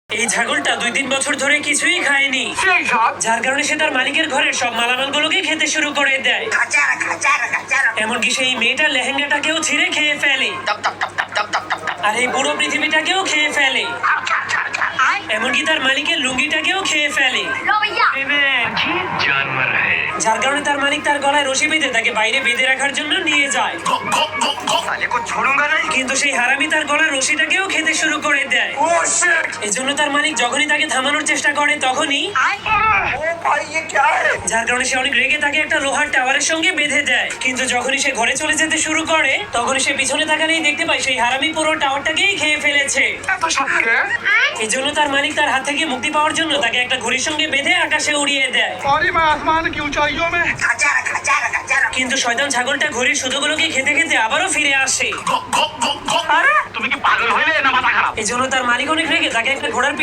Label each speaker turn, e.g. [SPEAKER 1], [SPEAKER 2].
[SPEAKER 1] এই ছাগলটা 2-3 বছর ধরে কিছুই খায়নি, যার কারণে সে তার মালিকের ঘরের সব মালামালগুলোকে খেতে শুরু করে দেয়। এমনকি সেই মেয়েটার লেহেঙ্গাটাকেও ছিঁড়ে খেয়ে ফেলে, আর এই পুরো পৃথিবীটাকেও খেয়ে ফেলে, এমনকি তার মালিকের লুঙ্গিটাকেও খেয়ে ফেলে। যার কারণে তার মালিক তার গলায় রশি বেঁধে তাকে বাইরে বেঁধে রাখার জন্য নিয়ে যায়। কিন্তু সেই হারামি তার গলার রশিটাকেও খেতে শুরু করে দেয়। এজন্য তার মালিক যখনই তাকে থামানোর চেষ্টা করে তখনই যার কারণে সে অনেক রেগে তাকে একটা লোহার টাওয়ারের সঙ্গে বেঁধে দেয়। কিন্তু যখনই সে ঘরে চলে যেতে শুরু করে তখনই সে পিছনে তাকালেই দেখতে পায় সেই হারামি পুরো টাওয়ারটাকেই খেয়ে ফেলেছে। এজন্য তার মালিক তার হাত থেকে মুক্তি পাওয়ার জন্য তাকে একটা ঘড়ির সঙ্গে বেঁধে আকাশে উড়িয়ে দেয়। কিন্তু শয়তান ছাগলটা ঘড়ির সুতোগুলোকে খেতে খেতে আবারও ফিরে আসে।
[SPEAKER 2] তুমি কি পাগল হইলে না মাথা খারাপ?
[SPEAKER 1] এজন্য তার মালিক অনেক রেগে তাকে একটা ঘোড়ার